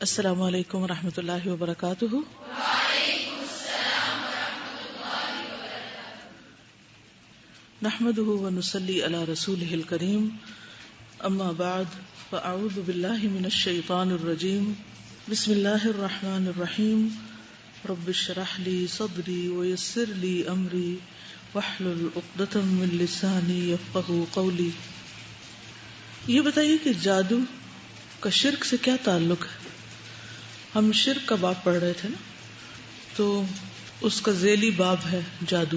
السلام علیکم ورحمۃ اللہ وبرکاتہ۔ وعلیکم السلام ورحمۃ اللہ وبرکاتہ۔ نحمده ونصلی علی رسولہ الکریم، اما بعد فاعوذ باللہ من الشیطان الرجیم، بسم اللہ الرحمن الرحیم، رب اشرح لی صدری ویسر لی امری واحلل عقدۃ من لسانی یفقہوا قولی۔ یہ بتائیے کہ جادو کا شرک سے کیا تعلق ہے؟ ہم شرک کا باب پڑھ رہے تھے نا، تو اس کا ذیلی باب ہے جادو،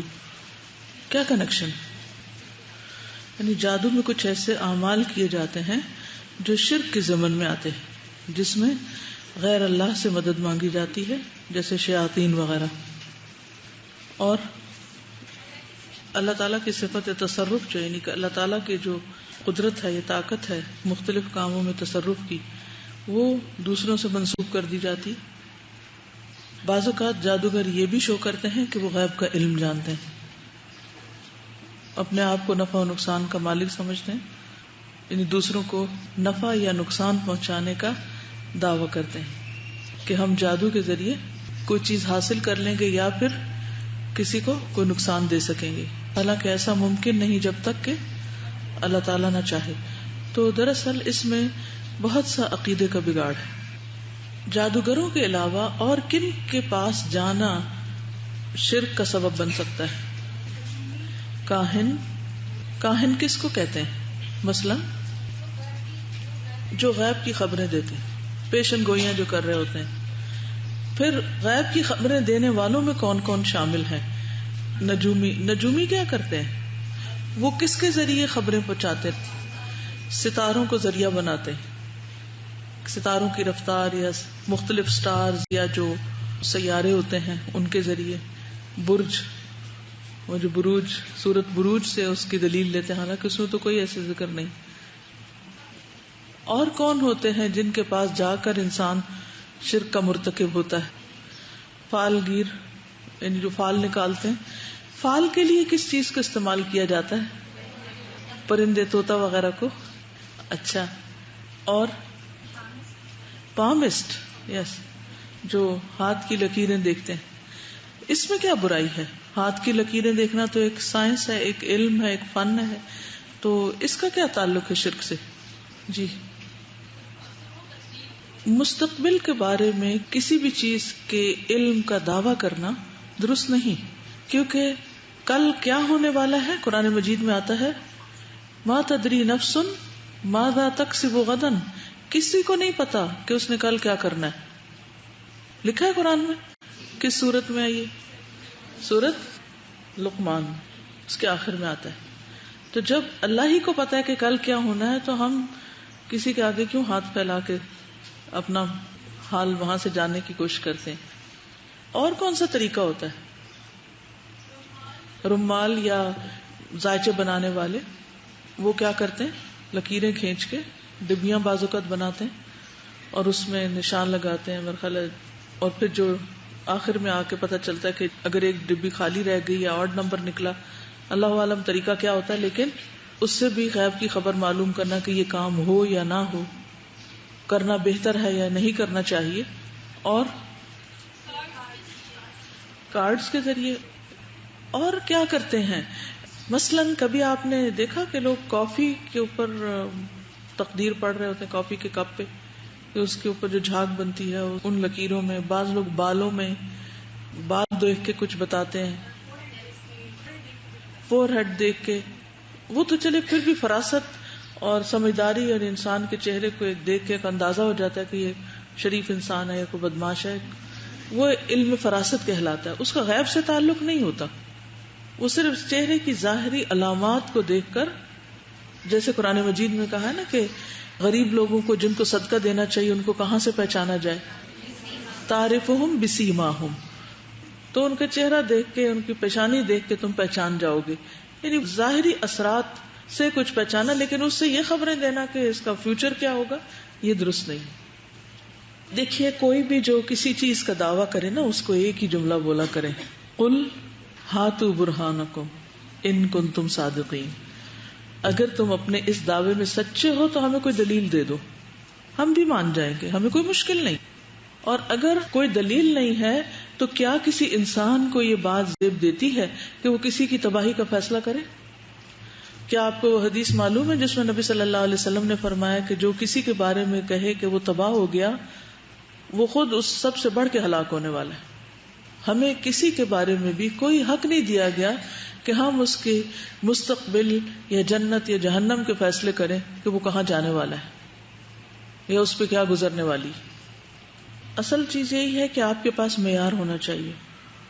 کیا کنیکشن؟ یعنی جادو میں کچھ ایسے اعمال کیے جاتے ہیں جو شرک کے ضمن میں آتے ہیں، جس میں غیر اللہ سے مدد مانگی جاتی ہے، جیسے شیاطین وغیرہ، اور اللہ تعالیٰ کی صفت تصرف جو یعنی کہ اللہ تعالیٰ کی جو قدرت ہے، یہ طاقت ہے مختلف کاموں میں تصرف کی، وہ دوسروں سے منسوب کر دی جاتی۔ بعض اوقات جادوگر یہ بھی شو کرتے ہیں کہ وہ غیب کا علم جانتے ہیں، اپنے آپ کو نفع و نقصان کا مالک سمجھتے ہیں، یعنی دوسروں کو نفع یا نقصان پہنچانے کا دعویٰ کرتے ہیں کہ ہم جادو کے ذریعے کوئی چیز حاصل کر لیں گے یا پھر کسی کو کوئی نقصان دے سکیں گے، حالانکہ ایسا ممکن نہیں جب تک کہ اللہ تعالیٰ نہ چاہے۔ تو دراصل اس میں بہت سا عقیدے کا بگاڑ ہے۔ جادوگروں کے علاوہ اور کن کے پاس جانا شرک کا سبب بن سکتا ہے؟ کاہن کس کو کہتے ہیں؟ مثلا جو غیب کی خبریں دیتے ہیں، پیشن گوئیاں جو کر رہے ہوتے ہیں۔ پھر غیب کی خبریں دینے والوں میں کون کون شامل ہیں؟ نجومی کیا کرتے ہیں؟ وہ کس کے ذریعے خبریں پہنچاتے ہیں؟ ستاروں کو ذریعہ بناتے ہیں، ستاروں کی رفتار یا مختلف سٹارز یا جو سیارے ہوتے ہیں ان کے ذریعے، برج، وہ جو بروج، سورت بروج سے اس کی دلیل لیتے ہیں، حالانکہ اس میں تو کوئی ایسے ذکر نہیں۔ اور کون ہوتے ہیں جن کے پاس جا کر انسان شرک کا مرتکب ہوتا ہے؟ فال گیر، یعنی جو فال نکالتے ہیں۔ فال کے لیے کس چیز کو استعمال کیا جاتا ہے؟ پرندے، طوطا وغیرہ کو۔ اچھا، اور پامسٹ، یس، جو ہاتھ کی لکیریں دیکھتے ہیں۔ اس میں کیا برائی ہے؟ ہاتھ کی لکیریں دیکھنا تو ایک سائنس ہے، ایک علم ہے، ایک فن ہے، تو اس کا کیا تعلق ہے شرک سے؟ جی، مستقبل کے بارے میں کسی بھی چیز کے علم کا دعویٰ کرنا درست نہیں، کیونکہ کل کیا ہونے والا ہے قرآن مجید میں آتا ہے، ما تدری نفس ماذا تکسب غدا، کسی کو نہیں پتا کہ اس نے کل کیا کرنا ہے۔ لکھا ہے قرآن میں، کس سورت میں ہے یہ؟ سورت لقمان، اس کے آخر میں آتا ہے۔ تو جب اللہ ہی کو پتا ہے کہ کل کیا ہونا ہے، تو ہم کسی کے آگے کیوں ہاتھ پھیلا کے اپنا حال وہاں سے جاننے کی کوشش کرتے ہیں؟ اور کون سا طریقہ ہوتا ہے؟ رومال یا زائچے بنانے والے، وہ کیا کرتے ہیں؟ لکیریں کھینچ کے ڈبیاں بعض اوقات بناتے ہیں اور اس میں نشان لگاتے ہیں میرا خیال ہے، اور پھر جو آخر میں آ کے پتہ چلتا ہے کہ اگر ایک ڈبی خالی رہ گئی یا آڈ نمبر نکلا، اللہ عالم طریقہ کیا ہوتا ہے، لیکن اس سے بھی غیب کی خبر معلوم کرنا کہ یہ کام ہو یا نہ ہو، کرنا بہتر ہے یا نہیں کرنا چاہیے۔ اور کارڈز کے ذریعے اور کیا کرتے ہیں؟ مثلاً کبھی آپ نے دیکھا کہ لوگ کافی کے اوپر تقدیر پڑھ رہے ہوتے ہیں، کافی کے کپ پہ، کہ اس کے اوپر جو جھاگ بنتی ہے ان لکیروں میں، بعض لوگ بالوں میں بال دیکھ کے کچھ بتاتے ہیں، فور ہیڈ دیکھ کے، وہ تو چلے پھر بھی فراست اور سمجھداری اور انسان کے چہرے کو ایک دیکھ کے ایک اندازہ ہو جاتا ہے کہ یہ شریف انسان ہے یا کوئی بدماش ہے، وہ علم فراست کہلاتا ہے، اس کا غیب سے تعلق نہیں ہوتا، وہ صرف چہرے کی ظاہری علامات کو دیکھ کر، جیسے قرآن مجید میں کہا ہے نا کہ غریب لوگوں کو جن کو صدقہ دینا چاہیے ان کو کہاں سے پہچانا جائے؟ تعرفہم بسیماہم، تو ان کا چہرہ دیکھ کے، ان کی پیشانی دیکھ کے تم پہچان جاؤ گے، یعنی ظاہری اثرات سے کچھ پہچانا، لیکن اس سے یہ خبریں دینا کہ اس کا فیوچر کیا ہوگا، یہ درست نہیں۔ دیکھیے، کوئی بھی جو کسی چیز کا دعویٰ کرے نا، اس کو ایک ہی جملہ بولا کرے، قل ہاتوا برہانکم ان کنتم صادقین، اگر تم اپنے اس دعوے میں سچے ہو تو ہمیں کوئی دلیل دے دو۔ ہم بھی مان جائیں گے، ہمیں کوئی مشکل نہیں. اور اگر کوئی دلیل نہیں ہے تو کیا کسی انسان کو یہ بات زیب دیتی ہے کہ وہ کسی کی تباہی کا فیصلہ کرے؟ کیا آپ کو وہ حدیث معلوم ہے جس میں نبی صلی اللہ علیہ وسلم نے فرمایا کہ جو کسی کے بارے میں کہے کہ وہ تباہ ہو گیا، وہ خود اس سب سے بڑھ کے ہلاک ہونے والا ہے. ہمیں کسی کے بارے میں بھی کوئی حق نہیں دیا گیا کہ ہم اس کے مستقبل یا جنت یا جہنم کے فیصلے کریں کہ وہ کہاں جانے والا ہے یا اس پہ کیا گزرنے والی. اصل چیز یہی ہے کہ آپ کے پاس معیار ہونا چاہیے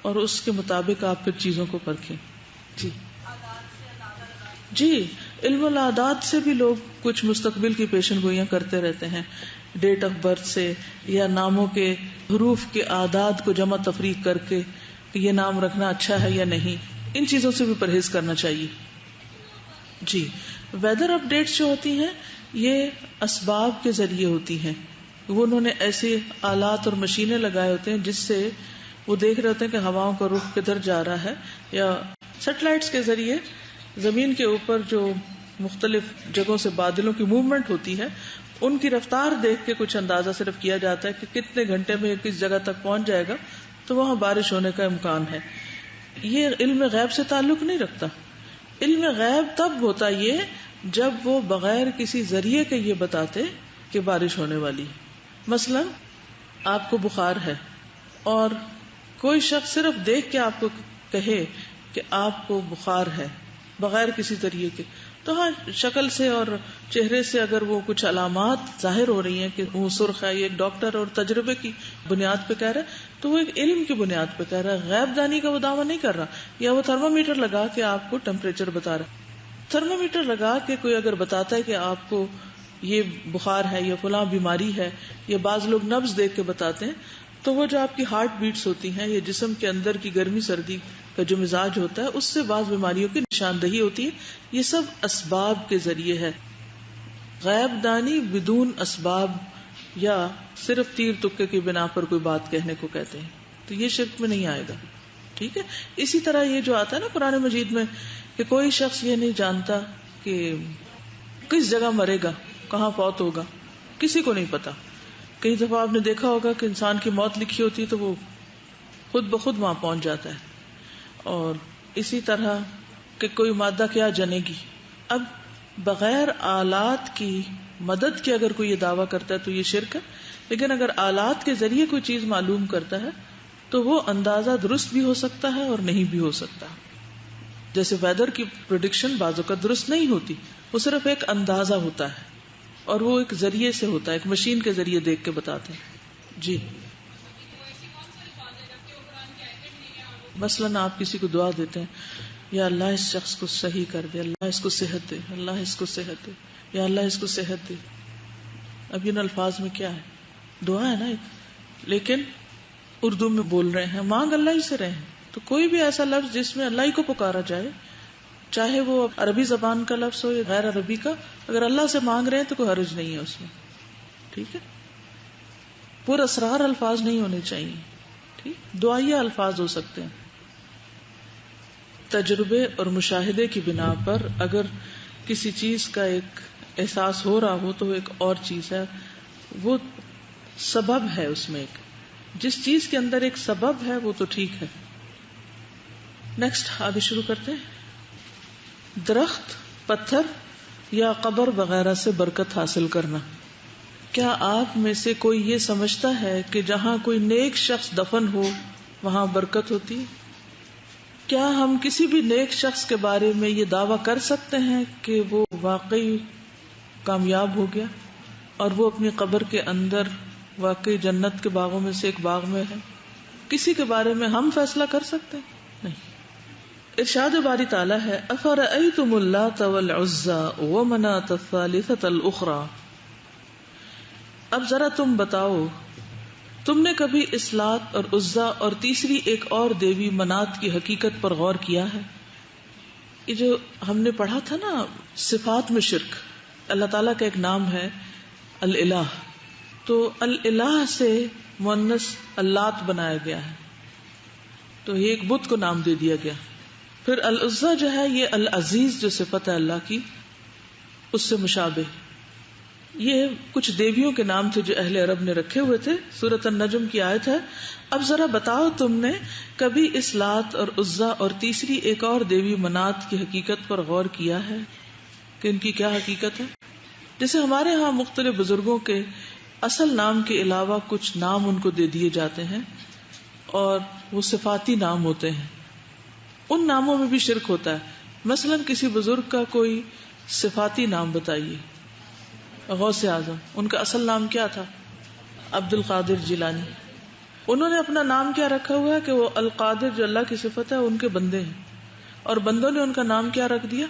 اور اس کے مطابق آپ پھر چیزوں کو پرکھیں. جی علم العادات سے بھی لوگ کچھ مستقبل کی پیشن گوئیاں کرتے رہتے ہیں، ڈیٹ آف برتھ سے یا ناموں کے حروف کے اعداد کو جمع تفریق کر کے کہ یہ نام رکھنا اچھا ہے یا نہیں. ان چیزوں سے بھی پرہیز کرنا چاہیے. جی ویدر اپ ڈیٹس جو ہوتی ہیں یہ اسباب کے ذریعے ہوتی ہیں. وہ انہوں نے ایسے آلات اور مشینیں لگائے ہوتے ہیں جس سے وہ دیکھ رہے ہوتے ہیں کہ ہواؤں کا رخ کدھر جا رہا ہے، یا سیٹلائٹس کے ذریعے زمین کے اوپر جو مختلف جگہوں سے بادلوں کی موومنٹ ہوتی ہے ان کی رفتار دیکھ کے کچھ اندازہ صرف کیا جاتا ہے کہ کتنے گھنٹے میں کس جگہ تک پہنچ جائے گا تو وہاں بارش ہونے کا امکان ہے. یہ علم غیب سے تعلق نہیں رکھتا. علم غیب تب ہوتا یہ جب وہ بغیر کسی ذریعے کے یہ بتاتے کہ بارش ہونے والی. مثلا آپ کو بخار ہے اور کوئی شخص صرف دیکھ کے آپ کو کہے کہ آپ کو بخار ہے بغیر کسی ذریعے کے، تو ہاں شکل سے اور چہرے سے اگر وہ کچھ علامات ظاہر ہو رہی ہیں کہ وہ سرخ ہے، یہ ایک ڈاکٹر اور تجربے کی بنیاد پہ کہہ رہا ہے تو وہ ایک علم کی بنیاد پہ کہہ رہا ہے، غیب دانی کا وہ دعویٰ نہیں کر رہا. یا وہ تھرمامیٹر لگا کے آپ کو ٹیمپریچر بتا رہا ہے. تھرمامیٹر لگا کے کوئی اگر بتاتا ہے کہ آپ کو یہ بخار ہے یا فلاں بیماری ہے، یا بعض لوگ نبض دیکھ کے بتاتے ہیں، تو وہ جو آپ کی ہارٹ بیٹس ہوتی ہیں یا جسم کے اندر کی گرمی سردی کا جو مزاج ہوتا ہے اس سے بعض بیماریوں کی نشاندہی ہوتی ہے. یہ سب اسباب کے ذریعے ہے. غیب دانی بدون اسباب یا صرف تیر تکے کی بنا پر کوئی بات کہنے کو کہتے ہیں، تو یہ شرک میں نہیں آئے گا. ٹھیک ہے. اسی طرح یہ جو آتا ہے نا قرآن مجید میں کہ کوئی شخص یہ نہیں جانتا کہ کس جگہ مرے گا، کہاں فوت ہوگا، کسی کو نہیں پتا. کئی دفعہ آپ نے دیکھا ہوگا کہ انسان کی موت لکھی ہوتی ہے تو وہ خود بخود وہاں پہنچ جاتا ہے. اور اسی طرح کہ کوئی مادہ کیا جنے گی. اب بغیر آلات کی مدد کے اگر کوئی یہ دعویٰ کرتا ہے تو یہ شرک ہے. لیکن اگر آلات کے ذریعے کوئی چیز معلوم کرتا ہے تو وہ اندازہ درست بھی ہو سکتا ہے اور نہیں بھی ہو سکتا. جیسے ویدر کی پریڈکشن بعض اوقات درست نہیں ہوتی، وہ صرف ایک اندازہ ہوتا ہے اور وہ ایک ذریعے سے ہوتا ہے، ایک مشین کے ذریعے دیکھ کے بتاتے ہیں. جی مثلاً آپ کسی کو دعا دیتے ہیں یا اللہ اس شخص کو صحیح کر دے، اللہ اس کو صحت دے، اللہ اس کو صحت دے، یا اللہ اس کو صحت دے. اب ان الفاظ میں کیا ہے؟ دعا ہے نا ایک، لیکن اردو میں بول رہے ہیں، مانگ اللہ ہی سے رہے ہیں. تو کوئی بھی ایسا لفظ جس میں اللہ ہی کو پکارا جائے، چاہے وہ عربی زبان کا لفظ ہو یا غیر عربی کا، اگر اللہ سے مانگ رہے ہیں تو کوئی حرج نہیں ہے اس میں. ٹھیک ہے. پر اسرار الفاظ نہیں ہونے چاہیے. ٹھیک، دعائیہ الفاظ ہو سکتے ہیں. تجربے اور مشاہدے کی بنا پر اگر کسی چیز کا ایک احساس ہو رہا ہو تو وہ ایک اور چیز ہے، وہ سبب ہے. اس میں ایک جس چیز کے اندر ایک سبب ہے وہ تو ٹھیک ہے. نیکسٹ آگے شروع کرتے ہیں. درخت، پتھر یا قبر وغیرہ سے برکت حاصل کرنا. کیا آپ میں سے کوئی یہ سمجھتا ہے کہ جہاں کوئی نیک شخص دفن ہو وہاں برکت ہوتی ہے؟ کیا ہم کسی بھی نیک شخص کے بارے میں یہ دعویٰ کر سکتے ہیں کہ وہ واقعی کامیاب ہو گیا اور وہ اپنی قبر کے اندر واقعی جنت کے باغوں میں سے ایک باغ میں ہے؟ کسی کے بارے میں ہم فیصلہ کر سکتے ہیں؟ نہیں. ارشاد باری تعالیٰ ہے افرأیتم اللات والعزی ومناۃ الثالثۃ الاخری. اب ذرا تم بتاؤ، تم نے کبھی اس لات اور عزا اور تیسری ایک اور دیوی منات کی حقیقت پر غور کیا ہے؟ یہ جو ہم نے پڑھا تھا نا صفات میں شرک، اللہ تعالیٰ کا ایک نام ہے الالہ، تو الالہ سے مؤنث اللات بنایا گیا ہے، تو یہ ایک بت کو نام دے دیا گیا. پھر العزا جو ہے یہ العزیز جو صفت ہے اللہ کی اس سے مشابہ. یہ کچھ دیویوں کے نام تھے جو اہل عرب نے رکھے ہوئے تھے. سورۃ النجم کی آیت ہے، اب ذرا بتاؤ تم نے کبھی اس لات اور عزا اور تیسری ایک اور دیوی منات کی حقیقت پر غور کیا ہے کہ ان کی کیا حقیقت ہے؟ جیسے ہمارے ہاں مختلف بزرگوں کے اصل نام کے علاوہ کچھ نام ان کو دے دیے جاتے ہیں اور وہ صفاتی نام ہوتے ہیں. ان ناموں میں بھی شرک ہوتا ہے. مثلا کسی بزرگ کا کوئی صفاتی نام بتائیے. غوث اعظم، ان کا اصل نام کیا تھا؟ عبد القادر جیلانی. انہوں نے اپنا نام کیا رکھا ہوا ہے کہ وہ القادر جو اللہ کی صفت ہے ان کے بندے ہیں، اور بندوں نے ان کا نام کیا رکھ دیا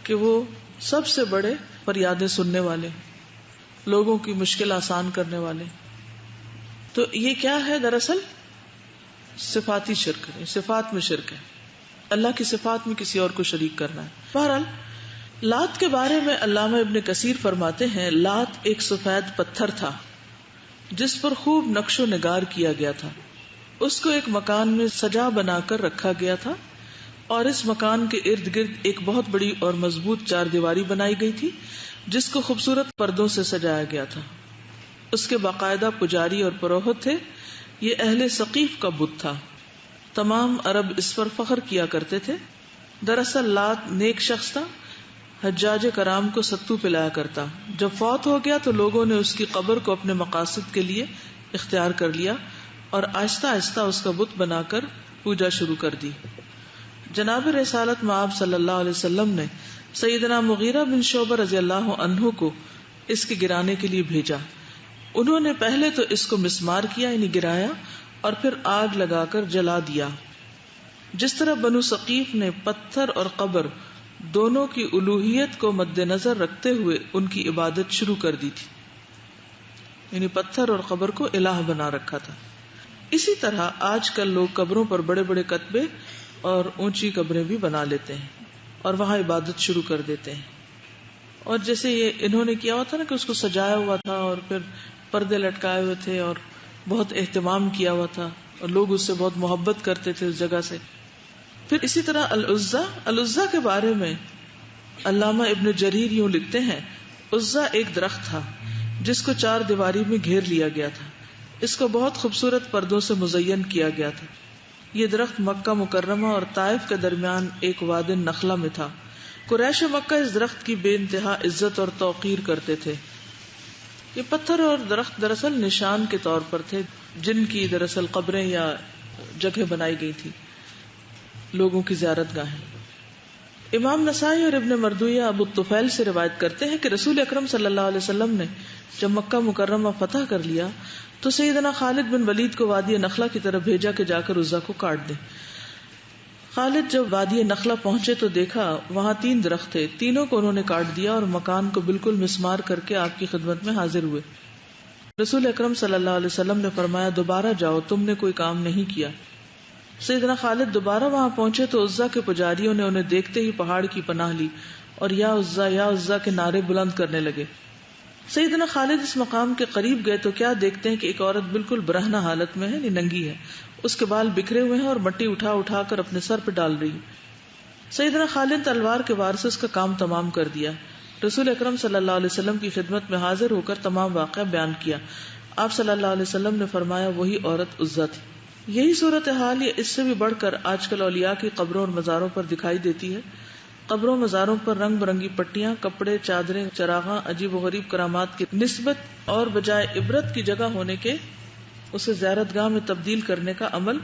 کہ وہ سب سے بڑے فریادیں سننے والے، لوگوں کی مشکل آسان کرنے والے. تو یہ کیا ہے؟ دراصل صفاتی شرک ہے، صفات میں شرک ہے، اللہ کی صفات میں کسی اور کو شریک کرنا ہے. بہرحال لات کے بارے میں علامہ ابن کثیر فرماتے ہیں، لات ایک سفید پتھر تھا جس پر خوب نقش و نگار کیا گیا تھا. اس کو ایک مکان میں سجا بنا کر رکھا گیا تھا، اور اس مکان کے ارد گرد ایک بہت بڑی اور مضبوط چار دیواری بنائی گئی تھی جس کو خوبصورت پردوں سے سجایا گیا تھا. اس کے باقاعدہ پجاری اور پروہت تھے. یہ اہل ثقیف کا بت تھا. تمام عرب اس پر فخر کیا کرتے تھے. دراصل لات نیک شخص تھا. حجاج کرام کو ستو پلایا کرتا. جب فوت ہو گیا تو لوگوں نے اس کی قبر کو اپنے مقاصد کے لیے اختیار کر لیا اور آہستہ آہستہ اس کا بت بنا کر پوجا شروع کر دی. جناب رسالت مآب صلی اللہ علیہ وسلم نے سیدنا مغیرہ بن شعبہ رضی اللہ عنہ کو اس کے گرانے کے لیے بھیجا. انہوں نے پہلے تو اس کو مسمار کیا، یعنی گرایا، اور پھر آگ لگا کر جلا دیا. جس طرح بنو ثقیف نے پتھر اور قبر دونوں کی الوہیت کو مد نظر رکھتے ہوئے ان کی عبادت شروع کر دی تھی، یعنی پتھر اور قبر کو الہ بنا رکھا تھا. اسی طرح آج کل لوگ قبروں پر بڑے بڑے کتبے اور اونچی قبریں بھی بنا لیتے ہیں اور وہاں عبادت شروع کر دیتے ہیں. اور جیسے یہ انہوں نے کیا ہوا تھا نا کہ اس کو سجایا ہوا تھا اور پھر پردے لٹکائے ہوئے تھے اور بہت اہتمام کیا ہوا تھا اور لوگ اس سے بہت محبت کرتے تھے اس جگہ سے. پھر اسی طرح العزا کے بارے میں علامہ ابن جریر یوں لکھتے ہیں، عزا ایک درخت تھا جس کو چار دیواری میں گھیر لیا گیا تھا. اس کو بہت خوبصورت پردوں سے مزین کیا گیا تھا. یہ درخت مکہ مکرمہ اور طائف کے درمیان ایک واد نخلا میں تھا. قریش مکہ اس درخت کی بے انتہا عزت اور توقیر کرتے تھے. یہ پتھر اور درخت دراصل نشان کے طور پر تھے جن کی دراصل قبریں یا جگہ بنائی گئی تھی، لوگوں کی زیارت گاہیں. امام نسائی اور ابن مردویہ ابو الطفیل سے روایت کرتے ہیں کہ رسول اکرم صلی اللہ علیہ وسلم نے جب مکہ مکرمہ فتح کر لیا تو سیدنا خالد بن ولید کو وادی نخلا کی طرف بھیجا کہ جا کر عزا کو کاٹ دیں. خالد جب وادی نخلا پہنچے تو دیکھا وہاں 3 درخت تھے. تینوں کو انہوں نے کاٹ دیا اور مکان کو بالکل مسمار کر کے آپ کی خدمت میں حاضر ہوئے. رسول اکرم صلی اللہ علیہ وسلم نے فرمایا، دوبارہ جاؤ، تم نے کوئی کام نہیں کیا. سیدنا خالد دوبارہ وہاں پہنچے تو عزا کے پجاریوں نے انہیں دیکھتے ہی پہاڑ کی پناہ لی اور یا عزا کے نعرے بلند کرنے لگے. سیدنا خالد اس مقام کے قریب گئے تو کیا دیکھتے ہیں کہ ایک عورت بالکل برہنہ حالت میں ہے، ننگی ہے. اس کے بال بکھرے ہوئے ہیں اور مٹی اٹھا اٹھا کر اپنے سر پہ ڈال رہی. سیدنا خالد تلوار کے وار سے اس کا کام تمام کر دیا. رسول اکرم صلی اللہ علیہ وسلم کی خدمت میں حاضر ہو کر تمام واقعہ بیان کیا. آپ صلی اللہ علیہ وسلم نے فرمایا وہی عورت عزا تھی. یہی صورتحال یا اس سے بھی بڑھ کر آج کل اولیاء کی قبروں اور مزاروں پر دکھائی دیتی ہے. قبروں مزاروں پر رنگ برنگی پٹیاں، کپڑے، چادریں، چراغاں، عجیب و غریب کرامات کی نسبت اور بجائے عبرت کی جگہ ہونے کے اسے زیارت گاہ میں تبدیل کرنے کا عمل،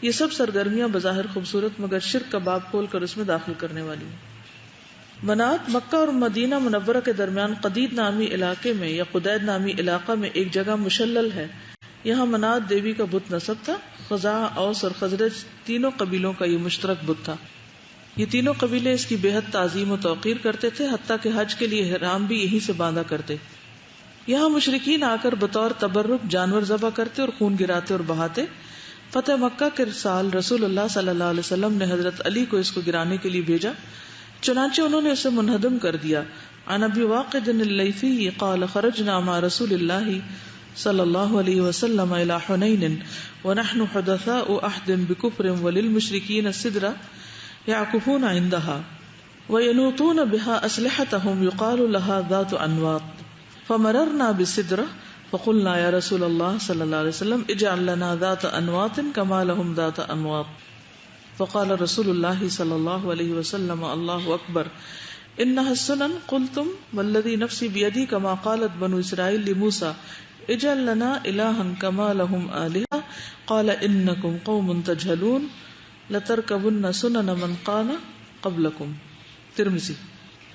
یہ سب سرگرمیاں بظاہر خوبصورت مگر شرک کا باب کھول کر اس میں داخل کرنے والی ہیں. منات مکہ اور مدینہ منورہ کے درمیان قدید نامی علاقے میں یا قدید نامی علاقہ میں ایک جگہ مشلل ہے. یہاں منات دیوی کا بت نصب تھا. خزاع، اوس اور خزرج تینوں قبیلوں کا یہ مشترک بت تھا. یہ تینوں قبیلے اس کی بے حد تعظیم و توقیر کرتے تھے، حتیٰ کہ حج کے لیے احرام بھی یہیں سے باندھا کرتے. یہاں مشرکین آ کر بطور تبرک جانور ذبح کرتے اور خون گراتے اور بہاتے. فتح مکہ کے سال رسول اللہ صلی اللہ علیہ وسلم نے حضرت علی کو اس کو گرانے کے لیے بھیجا، چنانچہ انہوں نے اسے منہدم کر دیا. عن ابی واقد اللیثی قال خرجنا مع رسول اللہ صلی اللہ علیہ وسلم الى حنین ونحن حدثاء عہد بکفر وللمشرکین السدرہ یعکفون عندها وینوطون بها اسلحتهم یقال لها ذات انواط فمررنا بسدرہ فقلنا یا رسول اللہ صلی اللہ علیہ وسلم اجعل لنا ذات انواط كما لهم ذات انواط فقال رسول اللہ صلی اللہ علیہ وسلم اللہ اکبر انها السنن قلتم والذی نفسی بیدی كما قالت بنو اسرائیل لموسى اجعل لنا الہا كما لهم آلہہ قال انکم قوم تجہلون لترکبن سنن من کان قبلکم. ترمذی.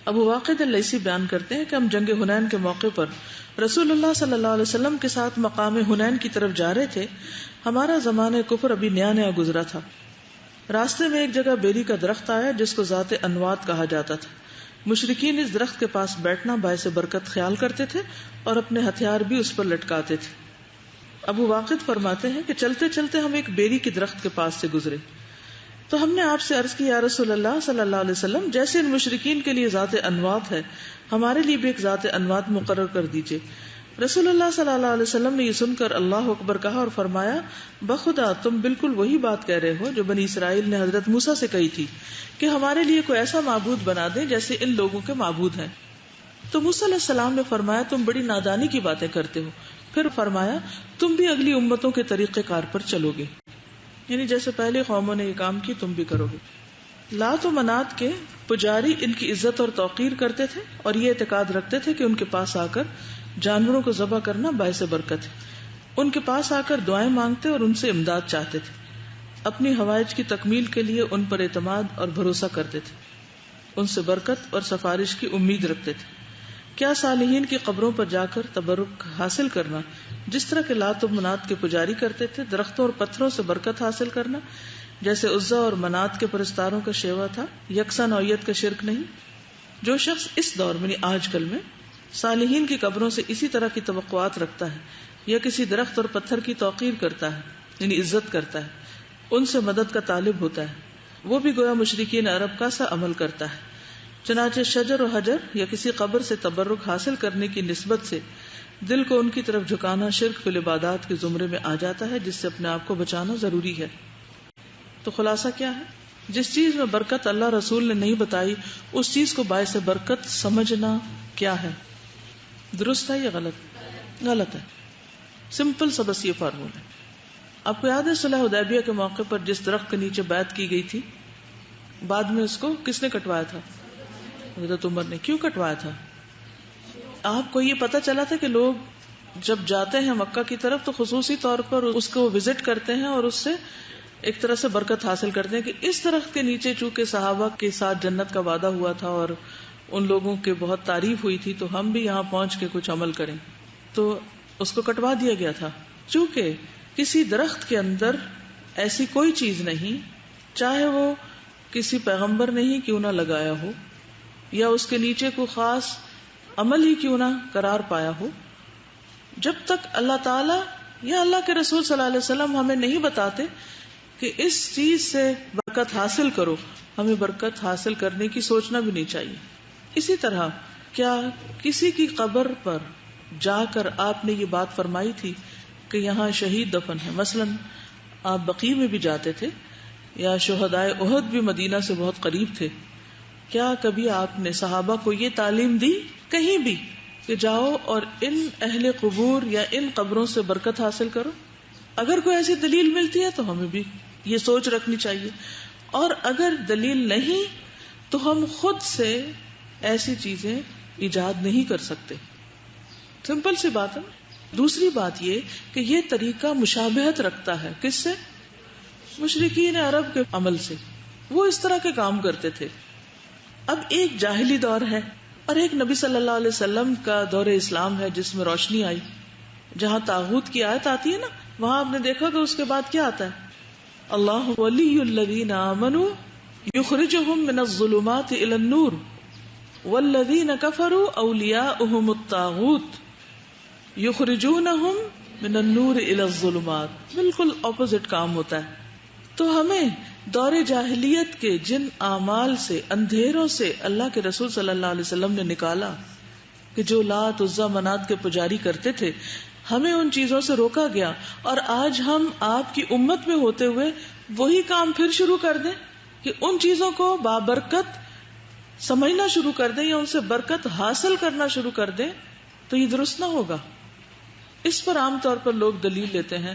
ابو واقد اللیثی بیان کرتے ہیں کہ ہم جنگ حنین کے موقع پر رسول اللہ صلی اللہ علیہ وسلم کے ساتھ مقام حنین کی طرف جا رہے تھے. ہمارا زمانہ کفر ابھی نیا نیا گزرا تھا. راستے میں ایک جگہ بیری کا درخت آیا جس کو ذات انوات کہا جاتا تھا. مشرکین اس درخت کے پاس بیٹھنا باعث برکت خیال کرتے تھے اور اپنے ہتھیار بھی اس پر لٹکاتے تھے. ابو واقد فرماتے ہیں کہ چلتے چلتے ہم ایک بیری کے درخت کے پاس سے گزرے تو ہم نے آپ سے عرض کی یا رسول اللہ صلی اللہ علیہ وسلم جیسے ان مشرکین کے لیے ذات انوات ہے ہمارے لیے بھی ایک ذات انوات مقرر کر دیجئے. رسول اللہ صلی اللہ علیہ وسلم نے یہ سن کر اللہ اکبر کہا اور فرمایا بخدا تم بالکل وہی بات کہہ رہے ہو جو بنی اسرائیل نے حضرت موسیٰ سے کہی تھی کہ ہمارے لیے کوئی ایسا معبود بنا دیں جیسے ان لوگوں کے معبود ہیں. تو موسیٰ علیہ السلام نے فرمایا تم بڑی نادانی کی باتیں کرتے ہو. پھر فرمایا تم بھی اگلی امتوں کے طریقہ کار پر چلو گے، یعنی جیسے پہلے قوموں نے یہ کام کی تم بھی کرو گے. لات و منات کے پجاری ان کی عزت اور توقیر کرتے تھے اور یہ اعتقاد رکھتے تھے کہ ان کے پاس آ کر جانوروں کو ذبح کرنا باعث برکت ہے. ان کے پاس آ کر دعائیں مانگتے اور ان سے امداد چاہتے تھے. اپنی حوائج کی تکمیل کے لیے ان پر اعتماد اور بھروسہ کرتے تھے. ان سے برکت اور سفارش کی امید رکھتے تھے. کیا صالحین کی قبروں پر جا کر تبرک حاصل کرنا جس طرح کے لات و منات کے پجاری کرتے تھے، درختوں اور پتھروں سے برکت حاصل کرنا جیسے عزا اور منات کے پرستاروں کا شیوا تھا، یکساں نوعیت کا شرک نہیں. جو شخص اس دور میں آج کل میں صالحین کی قبروں سے اسی طرح کی توقعات رکھتا ہے یا کسی درخت اور پتھر کی توقیر کرتا ہے یعنی عزت کرتا ہے، ان سے مدد کا طالب ہوتا ہے، وہ بھی گویا مشرکین عرب کا سا عمل کرتا ہے. چنانچہ شجر و حجر یا کسی قبر سے تبرک حاصل کرنے کی نسبت سے دل کو ان کی طرف جھکانا شرک فی العبادات کے زمرے میں آ جاتا ہے جس سے اپنے آپ کو بچانا ضروری ہے. تو خلاصہ کیا ہے؟ جس چیز میں برکت اللہ رسول نے نہیں بتائی اس چیز کو باعث برکت سمجھنا کیا ہے؟ درست ہے یا غلط؟ غلط ہے. سمپل سا بس یہ فارمولہ ہے. آپ کو یاد ہے صلح حدیبیہ کے موقع پر جس درخت کے نیچے بیعت کی گئی تھی بعد میں اس کو کس نے کٹوایا تھا؟ حضرت عمر نے. کیوں کٹوایا تھا؟ آپ کو یہ پتا چلا تھا کہ لوگ جب جاتے ہیں مکہ کی طرف تو خصوصی طور پر اس کو وزٹ کرتے ہیں اور اس سے ایک طرح سے برکت حاصل کرتے ہیں کہ اس درخت کے نیچے چونکہ صحابہ کے ساتھ جنت کا وعدہ ہوا تھا اور ان لوگوں کے بہت تعریف ہوئی تھی تو ہم بھی یہاں پہنچ کے کچھ عمل کریں. تو اس کو کٹوا دیا گیا تھا. چونکہ کسی درخت کے اندر ایسی کوئی چیز نہیں، چاہے وہ کسی پیغمبر نے ہی کیوں نہ لگایا ہو یا اس کے نیچے کوئی خاص عمل ہی کیوں نہ قرار پایا ہو، جب تک اللہ تعالی یا اللہ کے رسول صلی اللہ علیہ وسلم ہمیں نہیں بتاتے کہ اس چیز سے برکت حاصل کرو، ہمیں برکت حاصل کرنے کی سوچنا بھی نہیں چاہیے. اسی طرح کیا کسی کی قبر پر جا کر آپ نے یہ بات فرمائی تھی کہ یہاں شہید دفن ہے؟ مثلا آپ بقیع میں بھی جاتے تھے یا شہدائے احد بھی مدینہ سے بہت قریب تھے. کیا کبھی آپ نے صحابہ کو یہ تعلیم دی کہیں بھی کہ جاؤ اور ان اہل قبور یا ان قبروں سے برکت حاصل کرو؟ اگر کوئی ایسی دلیل ملتی ہے تو ہمیں بھی یہ سوچ رکھنی چاہیے، اور اگر دلیل نہیں تو ہم خود سے ایسی چیزیں ایجاد نہیں کر سکتے. سمپل سی بات ہے. دوسری بات یہ کہ یہ طریقہ مشابہت رکھتا ہے کس سے؟ مشرکین عرب کے عمل سے. وہ اس طرح کے کام کرتے تھے. اب ایک جاہلی دور ہے اور ایک نبی صلی اللہ علیہ وسلم کا دور اسلام ہے جس میں روشنی آئی. جہاں طاغوت کی آیت آتی ہے نا، وہاں آپ نے دیکھا کہ اس کے بعد کیا آتا ہے؟ اللہ ولی الذین آمنوا یخرجہم من الظلمات الی النور والذین کفروا اولیاؤہم الطاغوت یخرجونہم من النور الی الظلمات. بالکل اپوزٹ کام ہوتا ہے. تو ہمیں دور جاہلیت کے جن اعمال سے، اندھیروں سے اللہ کے رسول صلی اللہ علیہ وسلم نے نکالا کہ جو لات عزا منات کے پجاری کرتے تھے، ہمیں ان چیزوں سے روکا گیا. اور آج ہم آپ کی امت میں ہوتے ہوئے وہی کام پھر شروع کر دیں کہ ان چیزوں کو بابرکت سمجھنا شروع کر دیں یا ان سے برکت حاصل کرنا شروع کر دیں. تو یہ درست نہ ہوگا. اس پر عام طور پر لوگ دلیل لیتے ہیں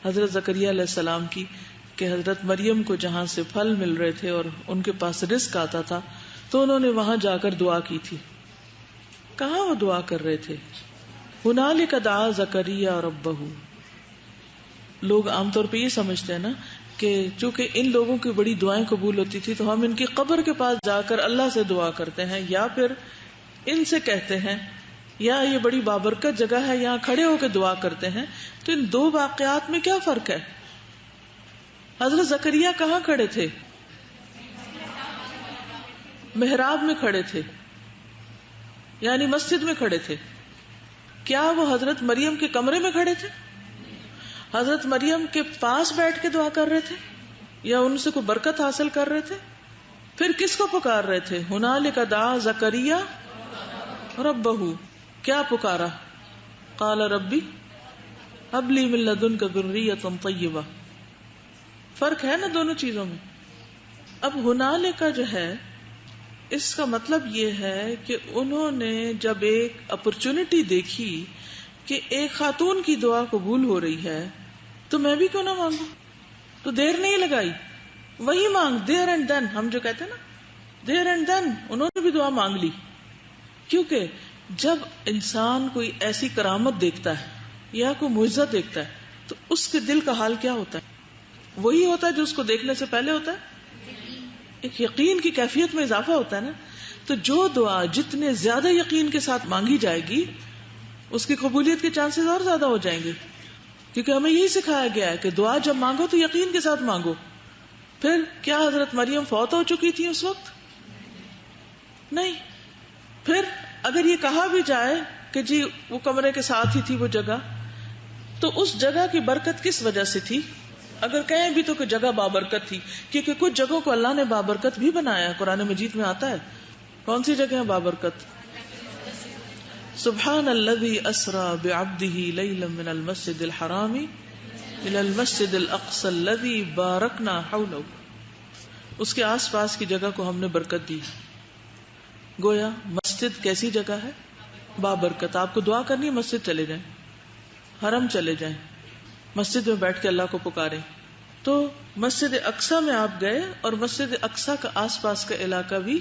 حضرت زکریا علیہ السلام کی کہ حضرت مریم کو جہاں سے پھل مل رہے تھے اور ان کے پاس رزق آتا تھا تو انہوں نے وہاں جا کر دعا کی تھی. کہاں وہ دعا کر رہے تھے؟ ہنالک دعا زکریا ربہ. لوگ عام طور پہ یہ سمجھتے ہیں نا کہ چونکہ ان لوگوں کی بڑی دعائیں قبول ہوتی تھی تو ہم ان کی قبر کے پاس جا کر اللہ سے دعا کرتے ہیں یا پھر ان سے کہتے ہیں یا یہ بڑی بابرکت جگہ ہے یہاں کھڑے ہو کے دعا کرتے ہیں. تو ان دو واقعات میں کیا فرق ہے؟ حضرت زکریا کہاں کھڑے تھے؟ محراب میں کھڑے تھے، یعنی مسجد میں کھڑے تھے. کیا وہ حضرت مریم کے کمرے میں کھڑے تھے؟ حضرت مریم کے پاس بیٹھ کے دعا کر رہے تھے یا ان سے کوئی برکت حاصل کر رہے تھے؟ پھر کس کو پکار رہے تھے؟ ہنالک دعا زکریا ربہ. کیا پکارا؟ قال ربی ہب لی من لدنک ذریۃ طیبہ. فرق ہے نا دونوں چیزوں میں. اب ہنالک جو ہے اس کا مطلب یہ ہے کہ انہوں نے جب ایک اپرچونٹی دیکھی کہ ایک خاتون کی دعا قبول ہو رہی ہے تو میں بھی کیوں نہ مانگوں. تو دیر نہیں لگائی، وہی مانگ، دیر اینڈ دین ہم جو کہتے ہیں نا، دیر اینڈ دین انہوں نے بھی دعا مانگ لی. کیونکہ جب انسان کوئی ایسی کرامت دیکھتا ہے یا کوئی معجزہ دیکھتا ہے تو اس کے دل کا حال کیا ہوتا ہے؟ وہی ہوتا ہے جو اس کو دیکھنے سے پہلے ہوتا ہے. ایک یقین کی کیفیت میں اضافہ ہوتا ہے نا. تو جو دعا جتنے زیادہ یقین کے ساتھ مانگی جائے گی اس کی قبولیت کے چانسز اور زیادہ ہو جائیں گے، کیونکہ ہمیں یہی سکھایا گیا ہے کہ دعا جب مانگو تو یقین کے ساتھ مانگو. پھر کیا حضرت مریم فوت ہو چکی تھی اس وقت؟ نہیں. پھر اگر یہ کہا بھی جائے کہ جی وہ کمرے کے ساتھ ہی تھی وہ جگہ، تو اس جگہ کی برکت کس وجہ سے تھی؟ اگر کہیں بھی تو کہ جگہ بابرکت تھی، کیونکہ کچھ جگہوں کو اللہ نے بابرکت بھی بنایا ہے. قرآن مجید میں آتا ہے کون سی جگہ بابرکت؟ سبحان الذی اسری بعبدہ لیلا من المسجد الحرام الى المسجد الاقصى الذی بارکنا حولہ. اس کے آس پاس کی جگہ کو ہم نے برکت دی. گویا مسجد کیسی جگہ ہے؟ بابرکت. آپ کو دعا کرنی ہے مسجد چلے جائیں، حرم چلے جائیں، مسجد میں بیٹھ کے اللہ کو پکاریں. تو مسجد اقصی میں آپ گئے اور مسجد اقصی کا آس پاس کا علاقہ بھی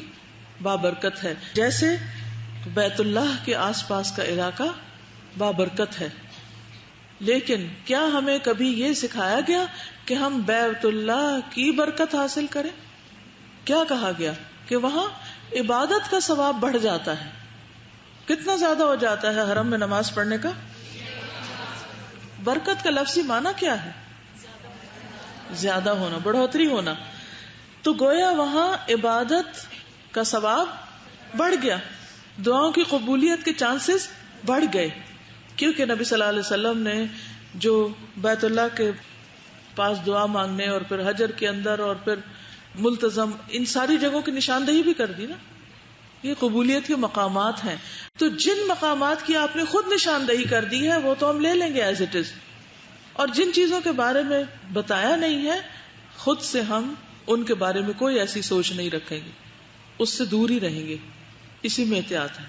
بابرکت ہے، جیسے بیت اللہ کے آس پاس کا علاقہ بابرکت ہے. لیکن کیا ہمیں کبھی یہ سکھایا گیا کہ ہم بیت اللہ کی برکت حاصل کریں؟ کیا کہا گیا؟ کہ وہاں عبادت کا ثواب بڑھ جاتا ہے. کتنا زیادہ ہو جاتا ہے حرم میں نماز پڑھنے کا؟ برکت کا لفظی معنی کیا ہے؟ زیادہ ہونا، بڑھوتری ہونا. تو گویا وہاں عبادت کا ثواب بڑھ گیا، دعاؤں کی قبولیت کے چانسز بڑھ گئے، کیونکہ نبی صلی اللہ علیہ وسلم نے جو بیت اللہ کے پاس دعا مانگنے اور پھر حجر کے اندر اور پھر ملتزم ان ساری جگہوں کی نشاندہی بھی کر دی نا. یہ قبولیت کے مقامات ہیں. تو جن مقامات کی آپ نے خود نشاندہی کر دی ہے وہ تو ہم لے لیں گے ایز اٹ از، اور جن چیزوں کے بارے میں بتایا نہیں ہے خود سے ہم ان کے بارے میں کوئی ایسی سوچ نہیں رکھیں گے، اس سے دور ہی رہیں گے. اسی میں احتیاط ہے.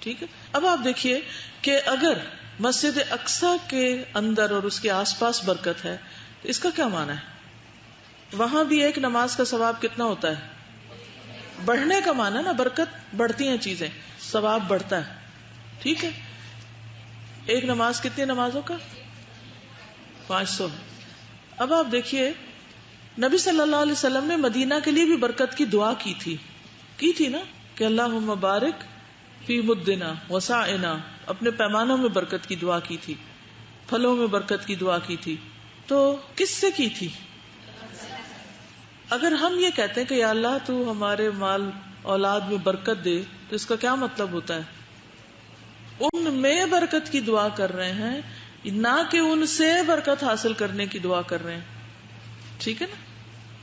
ٹھیک ہے. اب آپ دیکھیے کہ اگر مسجد اقصی کے اندر اور اس کے آس پاس برکت ہے تو اس کا کیا معنی ہے؟ وہاں بھی ایک نماز کا ثواب کتنا ہوتا ہے؟ بڑھنے کا معنی نا، برکت بڑھتی ہیں چیزیں، ثواب بڑھتا ہے. ٹھیک ہے. ایک نماز کتنی نمازوں کا؟ 500. اب آپ دیکھیے نبی صلی اللہ علیہ وسلم نے مدینہ کے لیے بھی برکت کی دعا کی تھی نا کہ اللہم بارک فی مدنا وسعنا، اپنے پیمانوں میں برکت کی دعا کی تھی، پھلوں میں برکت کی دعا کی تھی. تو کس سے کی تھی؟ اگر ہم یہ کہتے ہیں کہ یا اللہ تو ہمارے مال اولاد میں برکت دے تو اس کا کیا مطلب ہوتا ہے؟ ان میں برکت کی دعا کر رہے ہیں، نہ کہ ان سے برکت حاصل کرنے کی دعا کر رہے ہیں. ٹھیک ہے نا.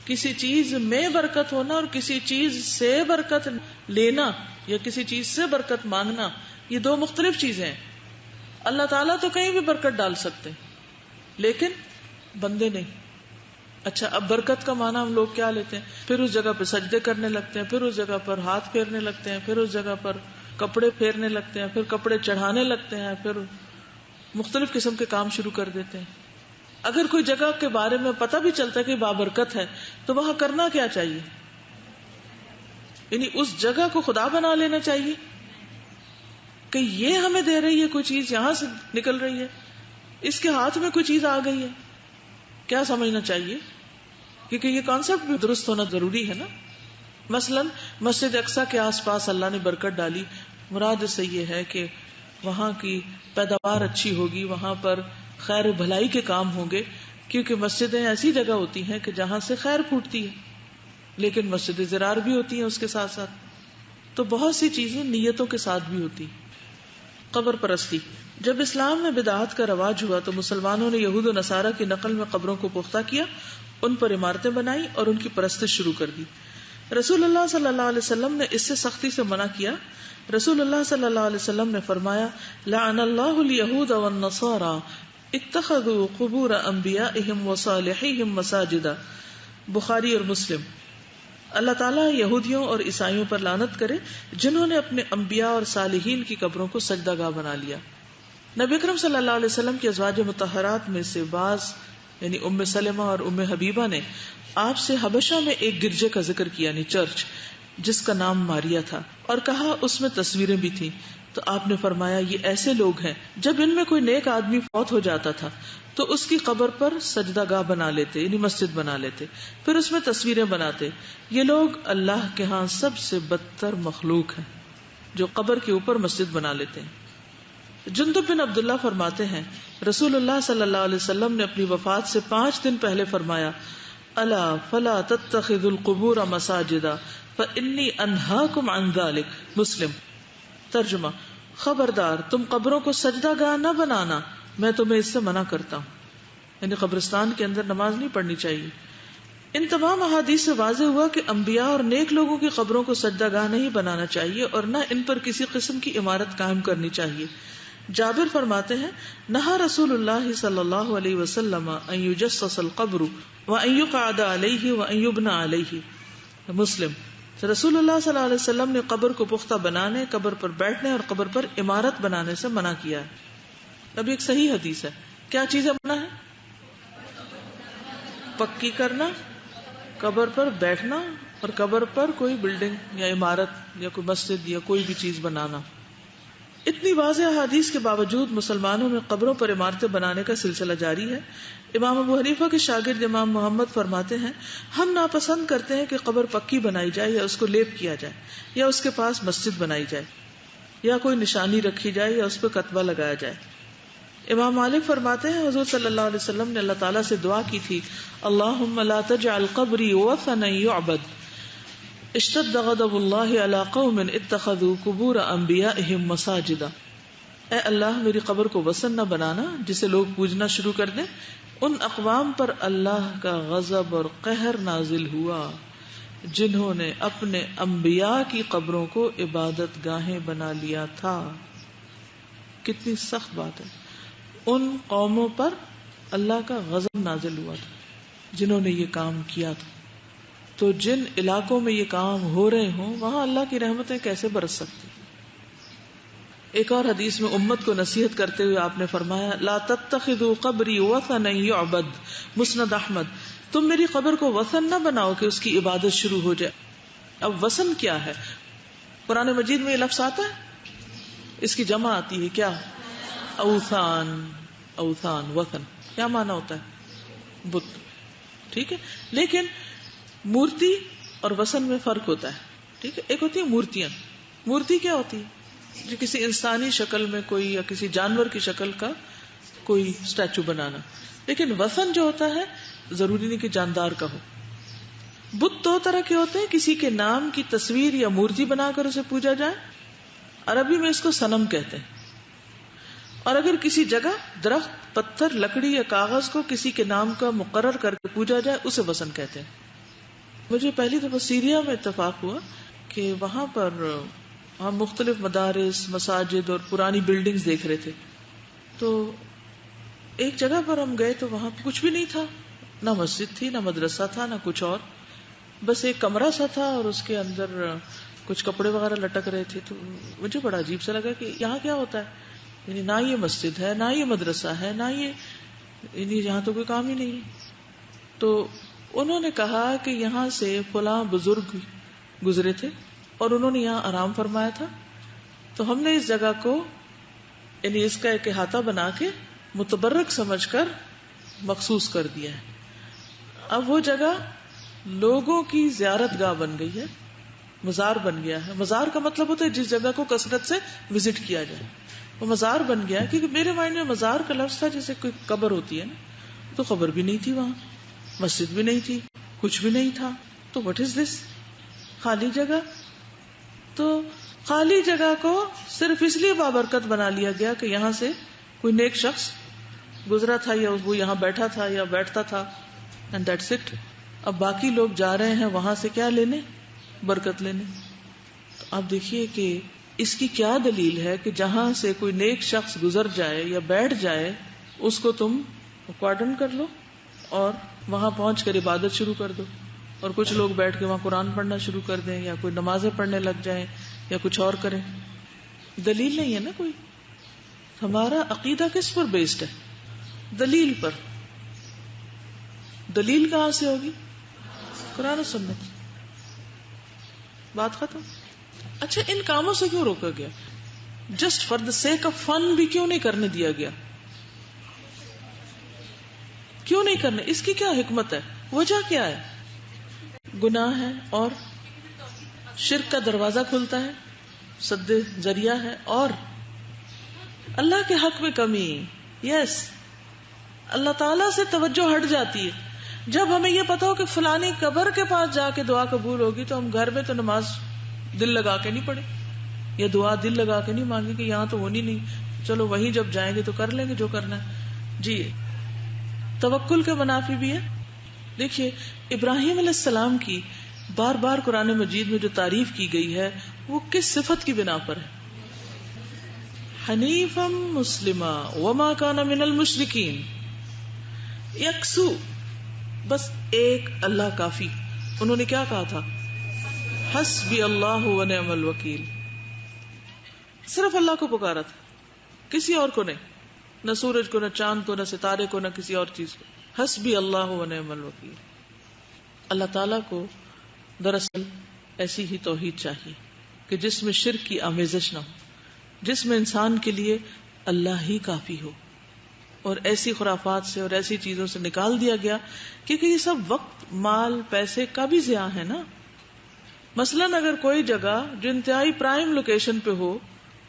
کسی چیز میں برکت ہونا اور کسی چیز سے برکت لینا یا کسی چیز سے برکت مانگنا، یہ دو مختلف چیزیں ہیں. اللہ تعالیٰ تو کہیں بھی برکت ڈال سکتے لیکن بندے نہیں. اچھا، اب برکت کا معنی ہم لوگ کیا لیتے ہیں؟ پھر اس جگہ پہ سجدے کرنے لگتے ہیں، پھر اس جگہ پر ہاتھ پھیرنے لگتے ہیں، پھر اس جگہ پر کپڑے پھیرنے لگتے ہیں، پھر کپڑے چڑھانے لگتے ہیں، پھر مختلف قسم کے کام شروع کر دیتے ہیں. اگر کوئی جگہ کے بارے میں پتہ بھی چلتا ہے کہ بابرکت ہے تو وہاں کرنا کیا چاہیے؟ یعنی اس جگہ کو خدا بنا لینا چاہیے کہ یہ ہمیں دے رہی ہے کوئی چیز، یہاں سے نکل رہی ہے، اس کے ہاتھ میں کوئی چیز آ گئی ہے. کیا سمجھنا چاہیے؟ کیونکہ یہ کانسیپٹ بھی درست ہونا ضروری ہے نا. مثلا مسجد اقصی کے آس پاس اللہ نے برکت ڈالی، مراد اس سے یہ ہے کہ وہاں کی پیداوار اچھی ہوگی، وہاں پر خیر و بھلائی کے کام ہوں گے، کیونکہ مسجدیں ایسی جگہ ہوتی ہیں کہ جہاں سے خیر پھوٹتی ہے، لیکن مسجد زرار بھی ہوتی ہیں اس کے ساتھ ساتھ. تو بہت سی چیزیں نیتوں کے ساتھ بھی ہوتی. قبر پرستی. جب اسلام میں بدعات کا رواج ہوا تو مسلمانوں نے یہود و نصارہ کی نقل میں قبروں کو پختہ کیا، ان پر عمارتیں بنائی اور ان کی پرستش شروع کر دی. رسول اللہ صلی اللہ علیہ وسلم نے اس سے سختی سے منع کیا. رسول اللہ صلی اللہ علیہ وسلم نے فرمایا لعن اللہ الیہود والنصارى اتخذوا قبور انبیائہم وصالحیہم مساجدا. بخاری اور مسلم. اللہ تعالیٰ یہودیوں اور عیسائیوں پر لعنت کرے جنہوں نے اپنے انبیاء اور صالحین کی قبروں کو سجدہ گاہ بنا لیا. نبی اکرم صلی اللہ علیہ وسلم کی ازواج مطہرات میں سے بعض یعنی ام سلمہ اور ام حبیبہ نے آپ سے حبشہ میں ایک گرجے کا ذکر کیا، یعنی چرچ جس کا نام ماریا تھا، اور کہا اس میں تصویریں بھی تھیں. تو آپ نے فرمایا یہ ایسے لوگ ہیں جب ان میں کوئی نیک آدمی فوت ہو جاتا تھا تو اس کی قبر پر سجدہ گاہ بنا لیتے، یعنی مسجد بنا لیتے، پھر اس میں تصویریں بناتے. یہ لوگ اللہ کے ہاں سب سے بدتر مخلوق ہیں جو قبر کے اوپر مسجد بنا لیتے ہیں. جندب بن عبداللہ فرماتے ہیں رسول اللہ صلی اللہ علیہ وسلم نے اپنی وفات سے 5 دن پہلے فرمایا الا فلا تتخذوا القبور مساجدا فانی انہاکم عن ذلک. مسلم. ترجمہ: خبردار تم قبروں کو سجدہ گاہ نہ بنانا، میں تمہیں اس سے منع کرتا ہوں. یعنی قبرستان کے اندر نماز نہیں پڑھنی چاہیے. ان تمام احادیث سے واضح ہوا کہ انبیاء اور نیک لوگوں کی قبروں کو سجدہ گاہ نہیں بنانا چاہیے اور نہ ان پر کسی قسم کی عمارت قائم کرنی چاہیے. جابر فرماتے ہیں نہا رسول اللہ صلی اللہ علیہ وسلم ان یجسس القبر وان یقعد علیہ وان یبنى علیہ. مسلم. رسول اللہ صلی اللہ علیہ وسلم نے قبر کو پختہ بنانے، قبر پر بیٹھنے اور قبر پر عمارت بنانے سے منع کیا ہے. ابھی ایک صحیح حدیث ہے. کیا چیزیں منع ہے؟ پکی کرنا، قبر پر بیٹھنا اور قبر پر کوئی بلڈنگ یا عمارت یا کوئی مسجد یا کوئی بھی چیز بنانا. اتنی واضح احادیث کے باوجود مسلمانوں میں قبروں پر عمارتیں بنانے کا سلسلہ جاری ہے. امام ابو حنیفہ کے شاگرد امام محمد فرماتے ہیں ہم ناپسند کرتے ہیں کہ قبر پکی بنائی جائے یا اس کو لیپ کیا جائے یا اس کے پاس مسجد بنائی جائے یا کوئی نشانی رکھی جائے یا اس پہ کتبہ لگایا جائے. امام مالک فرماتے ہیں حضور صلی اللہ علیہ وسلم نے اللہ تعالیٰ سے دعا کی تھی اللہم لا تجعل قبری وثنا یعبد اشتد غضب اللہ علی قوم اتخذوا قبور انبیائہم مساجدا. اے اللہ میری قبر کو وثن نہ بنانا جسے لوگ پوجنا شروع کر دیں. ان اقوام پر اللہ کا غضب اور قہر نازل ہوا جنہوں نے اپنے انبیاء کی قبروں کو عبادت گاہیں بنا لیا تھا. کتنی سخت بات ہے. ان قوموں پر اللہ کا غضب نازل ہوا تھا جنہوں نے یہ کام کیا تھا. تو جن علاقوں میں یہ کام ہو رہے ہوں وہاں اللہ کی رحمتیں کیسے برس سکتی. ایک اور حدیث میں امت کو نصیحت کرتے ہوئے آپ نے فرمایا لا تتخذوا قبری وثنا یعبد. مسند احمد. تم میری قبر کو وثن نہ بناؤ کہ اس کی عبادت شروع ہو جائے. اب وثن کیا ہے؟ قرآن مجید میں یہ لفظ آتا ہے، اس کی جمع آتی ہے کیا؟ اوثان. اوثان وثن کیا معنی ہوتا ہے؟ بت. ٹھیک ہے، لیکن مورتی اور وثن میں فرق ہوتا ہے. ٹھیک ہے، ایک ہوتی ہے مورتیاں. مورتی کیا ہوتی ہے؟ جو کسی انسانی شکل میں کوئی یا کسی جانور کی شکل کا کوئی اسٹیچو بنانا. لیکن وثن جو ہوتا ہے ضروری نہیں کہ جاندار کا ہو. بت دو طرح کے ہوتے ہیں، کسی کے نام کی تصویر یا مورتی بنا کر اسے پوجا جائے، عربی میں اس کو صنم کہتے ہیں. اور اگر کسی جگہ درخت، پتھر، لکڑی یا کاغذ کو کسی کے نام کا مقرر کر کے پوجا جائے اسے وثن کہتے ہیں. مجھے پہلی دفعہ سیریا میں اتفاق ہوا کہ وہاں پر ہم مختلف مدارس، مساجد اور پرانی بلڈنگز دیکھ رہے تھے. تو ایک جگہ پر ہم گئے تو وہاں کچھ بھی نہیں تھا، نہ مسجد تھی، نہ مدرسہ تھا، نہ کچھ اور. بس ایک کمرہ سا تھا اور اس کے اندر کچھ کپڑے وغیرہ لٹک رہے تھے. تو مجھے بڑا عجیب سا لگا کہ یہاں کیا ہوتا ہے, یعنی نہ یہ مسجد ہے نہ یہ مدرسہ ہے نہ یعنی یہاں تو کوئی کام ہی نہیں ہے. تو انہوں نے کہا کہ یہاں سے فلاں بزرگ گزرے تھے اور انہوں نے یہاں آرام فرمایا تھا, تو ہم نے اس جگہ کو یعنی اس کا ایک احاطہ بنا کے متبرک سمجھ کر مخصوص کر دیا ہے. اب وہ جگہ لوگوں کی زیارت گاہ بن گئی ہے, مزار بن گیا ہے. مزار کا مطلب ہوتا ہے جس جگہ کو کثرت سے وزٹ کیا جائے, وہ مزار بن گیا ہے. کیونکہ میرے مائنڈ میں مزار کا لفظ تھا جیسے کوئی قبر ہوتی ہے نا, تو قبر بھی نہیں تھی وہاں, مسجد بھی نہیں تھی, کچھ بھی نہیں تھا. تو واٹ از دس, خالی جگہ. تو خالی جگہ کو صرف اس لیے بابرکت بنا لیا گیا کہ یہاں سے کوئی نیک شخص گزرا تھا یا وہ یہاں بیٹھا تھا یا بیٹھتا تھا, اینڈ دیٹس اٹ. اب باقی لوگ جا رہے ہیں وہاں سے کیا لینے, برکت لینے. تو آپ دیکھیے کہ اس کی کیا دلیل ہے کہ جہاں سے کوئی نیک شخص گزر جائے یا بیٹھ جائے اس کو تم کوارڈن کر لو اور وہاں پہنچ کر عبادت شروع کر دو, اور کچھ لوگ بیٹھ کے وہاں قرآن پڑھنا شروع کر دیں یا کوئی نمازیں پڑھنے لگ جائیں یا کچھ اور کریں. دلیل نہیں ہے نا کوئی. ہمارا عقیدہ کس پر بیسڈ ہے؟ دلیل پر. دلیل کہاں سے ہوگی؟ قرآن و سنت. بات ختم. اچھا, ان کاموں سے کیوں روکا گیا؟ Just for the sake of fun بھی کیوں نہیں کرنے دیا گیا؟ کیوں نہیں کرنے؟ اس کی کیا حکمت ہے؟ وجہ کیا ہے؟ گناہ ہے اور شرک کا دروازہ کھلتا ہے, سد ذریعہ ہے, اور اللہ کے حق میں کمی. یس, اللہ تعالی سے توجہ ہٹ جاتی ہے. جب ہمیں یہ پتا ہو کہ فلانی قبر کے پاس جا کے دعا قبول ہوگی تو ہم گھر میں تو نماز دل لگا کے نہیں پڑھے یا دعا دل لگا کے نہیں مانگے کہ یہاں تو ہونی نہیں, چلو وہیں جب جائیں گے تو کر لیں گے جو کرنا ہے. جی, توکل کے منافی بھی ہے. دیکھیے ابراہیم علیہ السلام کی بار بار قرآن مجید میں جو تعریف کی گئی ہے وہ کس صفت کی بنا پر ہے؟ حنیفا مسلما وما کان من المشرکین. یکسو, بس ایک اللہ کافی. انہوں نے کیا کہا تھا؟ حسبی اللہ ونعم الوکیل. صرف اللہ کو پکارا تھا, کسی اور کو نہیں, نہ سورج کو, نہ چاند کو, نہ ستارے کو, نہ کسی اور چیز کو. حسبی اللہ ونعم الوکیل. اللہ تعالیٰ کو دراصل ایسی ہی توحید چاہیے کہ جس میں شرک کی آمیزش نہ ہو, جس میں انسان کے لیے اللہ ہی کافی ہو, اور ایسی خرافات سے اور ایسی چیزوں سے نکال دیا گیا. کیونکہ یہ سب وقت, مال, پیسے کا بھی ضیاع ہے نا. مثلاً اگر کوئی جگہ جو انتہائی پرائم لوکیشن پہ ہو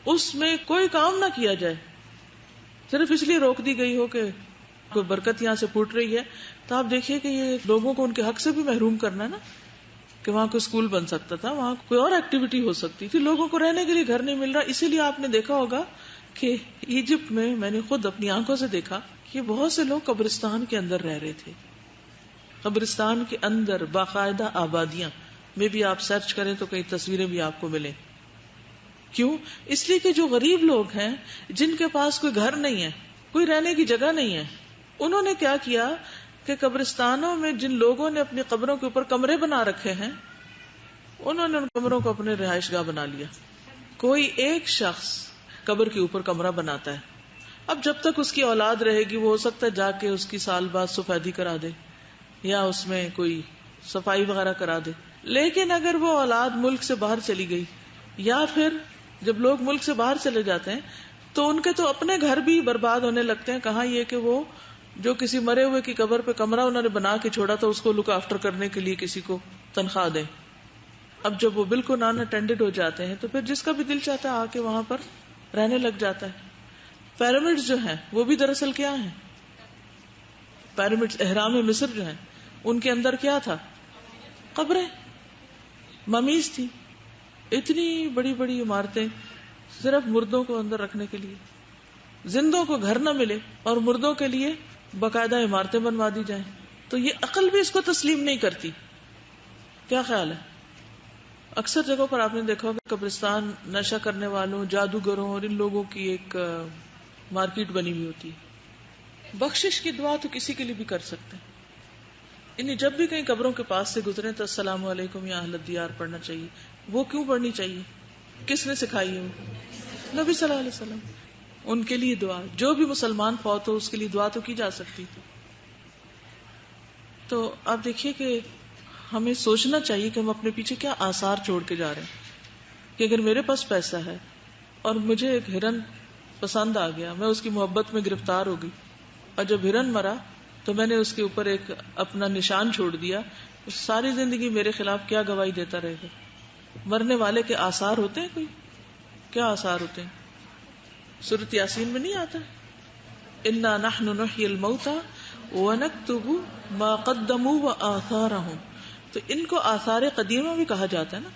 اس میں کوئی کام نہ کیا جائے, صرف اس لیے روک دی گئی ہو کہ کوئی برکت یہاں سے پھوٹ رہی ہے, تو آپ دیکھیے کہ یہ لوگوں کو ان کے حق سے بھی محروم کرنا ہے نا. کہ وہاں کوئی اسکول بن سکتا تھا, وہاں کوئی اور ایکٹیویٹی ہو سکتی تھی, لوگوں کو رہنے کے لیے گھر نہیں مل رہا. اسی لیے آپ نے دیکھا ہوگا کہ ایجپٹ میں نے خود اپنی آنکھوں سے دیکھا کہ بہت سے لوگ قبرستان کے اندر رہ رہے تھے. قبرستان کے اندر باقاعدہ آبادیاں میں بھی آپ سرچ کریں تو کئی تصویریں بھی آپ کو ملیں. کیوں؟ اس لیے کہ جو غریب لوگ ہیں, جن کے پاس کوئی گھر نہیں ہے, کوئی رہنے کی جگہ نہیں ہے, انہوں نے کیا کیا کہ قبرستانوں میں جن لوگوں نے اپنی قبروں کے اوپر کمرے بنا رکھے ہیں انہوں نے ان کمروں کو اپنے رہائش گاہ بنا لیا. کوئی ایک شخص قبر کے اوپر کمرہ بناتا ہے. اب جب تک اس کی اولاد رہے گی وہ ہو سکتا ہے جا کے اس کی سال بعد سفیدی کرا دے یا اس میں کوئی صفائی وغیرہ کرا دے. لیکن اگر وہ اولاد ملک سے باہر چلی گئی, یا پھر جب لوگ ملک سے باہر چلے جاتے ہیں تو ان کے تو اپنے گھر بھی برباد ہونے لگتے ہیں. کہاں یہ کہ وہ جو کسی مرے ہوئے کی قبر پہ کمرہ انہوں نے بنا کے چھوڑا تھا اس کو لک آفٹر کرنے کے لیے کسی کو تنخواہ دیں. اب جب وہ بالکل نان اٹینڈڈ ہو جاتے ہیں تو پھر جس کا بھی دل چاہتا ہے آ کے وہاں پر رہنے لگ جاتا ہے. پیرامڈز جو ہیں وہ بھی دراصل کیا ہیں؟ پیرامڈز, احرام مصر جو ہیں ان کے اندر کیا تھا؟ قبریں, ممیز تھی. اتنی بڑی بڑی عمارتیں صرف مردوں کو اندر رکھنے کے لیے, زندوں کو گھر نہ ملے اور مردوں کے لیے باقاعدہ عمارتیں بنوا دی جائیں. تو یہ عقل بھی اس کو تسلیم نہیں کرتی. کیا خیال ہے؟ اکثر جگہوں پر آپ نے دیکھا ہوگا قبرستان نشہ کرنے والوں, جادوگروں اور ان لوگوں کی ایک مارکیٹ بنی ہوئی ہوتی ہے. بخشش کی دعا تو کسی کے لیے بھی کر سکتے ہیں. انہیں جب بھی کہیں قبروں کے پاس سے گزرے تو السلام علیکم یا اہل الدیار پڑھنا چاہیے. وہ کیوں پڑھنی چاہیے؟ کس نے سکھائی ہے؟ نبی صلی اللہ علیہ وسلم. ان کے لیے دعا، جو بھی مسلمان فوت ہو اس کے لیے دعا تو کی جا سکتی. تو آپ دیکھیے کہ ہمیں سوچنا چاہیے کہ ہم اپنے پیچھے کیا آثار چھوڑ کے جا رہے ہیں. کہ اگر میرے پاس پیسہ ہے اور مجھے ایک ہرن پسند آ گیا، میں اس کی محبت میں گرفتار ہو گئی، اور جب ہرن مرا تو میں نے اس کے اوپر ایک اپنا نشان چھوڑ دیا، ساری زندگی میرے خلاف کیا گواہی دیتا رہے گا؟ مرنے والے کے آثار ہوتے ہیں کوئی؟ کیا آثار ہوتے ہیں؟ سورۃ یاسین میں نہیں آتا انا نحن نحیی الموتى ونکتب ما قدموا وآثارهم؟ تو ان کو آثار قدیمہ بھی کہا جاتا ہے نا،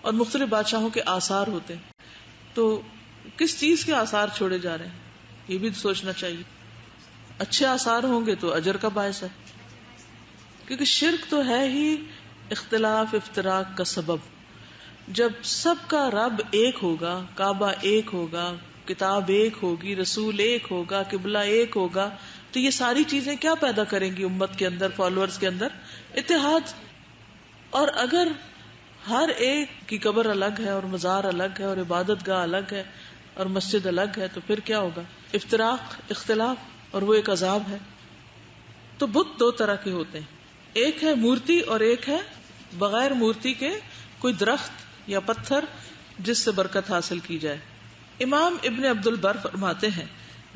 اور مختلف بادشاہوں کے آثار ہوتے ہیں. تو کس چیز کے آثار چھوڑے جا رہے ہیں یہ بھی سوچنا چاہیے. اچھے آثار ہوں گے تو اجر کا باعث ہے، کیونکہ شرک تو ہے ہی اختلاف افتراق کا سبب. جب سب کا رب ایک ہوگا، کعبہ ایک ہوگا، کتاب ایک ہوگی، رسول ایک ہوگا، قبلہ ایک ہوگا، تو یہ ساری چیزیں کیا پیدا کریں گی امت کے اندر، فالوورز کے اندر؟ اتحاد. اور اگر ہر ایک کی قبر الگ ہے اور مزار الگ ہے اور عبادت گاہ الگ ہے اور مسجد الگ ہے تو پھر کیا ہوگا؟ افتراق، اختلاف، اور وہ ایک عذاب ہے. تو بت دو طرح کے ہوتے ہیں، ایک ہے مورتی اور ایک ہے بغیر مورتی کے کوئی درخت یا پتھر جس سے برکت حاصل کی جائے. امام ابن عبد البر فرماتے ہیں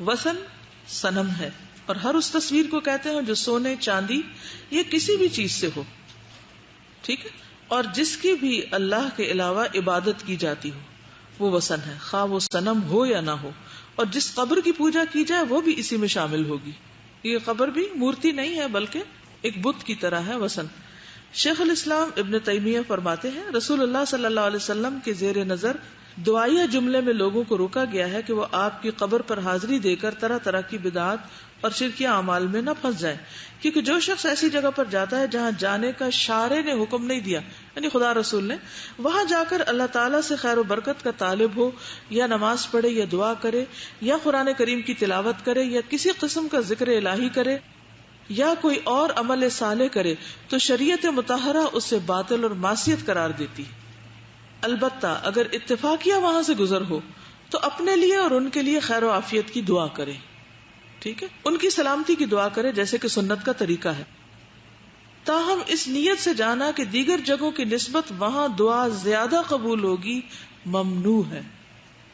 وثن صنم ہے، اور ہر اس تصویر کو کہتے ہیں جو سونے، چاندی یا کسی بھی چیز سے ہو، ٹھیک ہے، اور جس کی بھی اللہ کے علاوہ عبادت کی جاتی ہو وہ وثن ہے، خواہ وہ صنم ہو یا نہ ہو. اور جس قبر کی پوجا کی جائے وہ بھی اسی میں شامل ہوگی. یہ قبر بھی مورتی نہیں ہے بلکہ ایک بت کی طرح ہے، وثن. شیخ الاسلام ابن تیمیہ فرماتے ہیں رسول اللہ صلی اللہ علیہ وسلم کے زیر نظر دعائیہ جملے میں لوگوں کو روکا گیا ہے کہ وہ آپ کی قبر پر حاضری دے کر طرح طرح کی بدعات اور شرکیہ اعمال میں نہ پھنس جائیں، کیونکہ جو شخص ایسی جگہ پر جاتا ہے جہاں جانے کا شارع نے حکم نہیں دیا، یعنی خدا رسول نے، وہاں جا کر اللہ تعالیٰ سے خیر و برکت کا طالب ہو، یا نماز پڑھے یا دعا کرے یا قرآن کریم کی تلاوت کرے یا کسی قسم کا ذکر الہی کرے یا کوئی اور عمل صالح کرے، تو شریعت مطہرہ اسے باطل اور معصیت قرار دیتی. البتہ اگر اتفاقیہ وہاں سے گزر ہو تو اپنے لیے اور ان کے لیے خیر و عافیت کی دعا کرے، ٹھیک ہے، ان کی سلامتی کی دعا کرے جیسے کہ سنت کا طریقہ ہے. تاہم اس نیت سے جانا کہ دیگر جگہوں کی نسبت وہاں دعا زیادہ قبول ہوگی ممنوع ہے.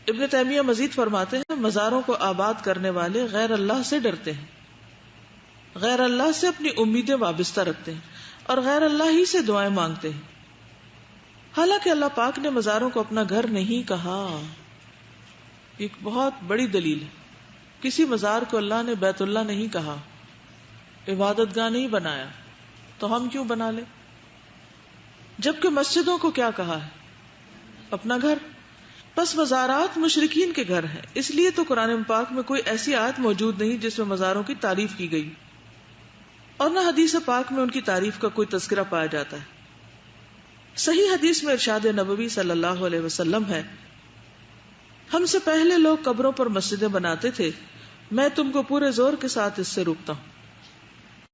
ابن تیمیہ مزید فرماتے ہیں مزاروں کو آباد کرنے والے غیر اللہ سے ڈرتے ہیں، غیر اللہ سے اپنی امیدیں وابستہ رکھتے ہیں اور غیر اللہ ہی سے دعائیں مانگتے ہیں. حالانکہ اللہ پاک نے مزاروں کو اپنا گھر نہیں کہا. ایک بہت بڑی دلیل ہے، کسی مزار کو اللہ نے بیت اللہ نہیں کہا، عبادت گاہ نہیں بنایا، تو ہم کیوں بنا لیں؟ جبکہ مسجدوں کو کیا کہا ہے؟ اپنا گھر. بس مزارات مشرکین کے گھر ہیں، اس لیے تو قرآن پاک میں کوئی ایسی آیت موجود نہیں جس میں مزاروں کی تعریف کی گئی، اور نہ حدیث پاک میں ان کی تعریف کا کوئی تذکرہ پایا جاتا ہے. صحیح حدیث میں ارشاد نبوی صلی اللہ علیہ وسلم ہے ہم سے پہلے لوگ قبروں پر مسجدیں بناتے تھے، میں تم کو پورے زور کے ساتھ اس سے روکتا ہوں.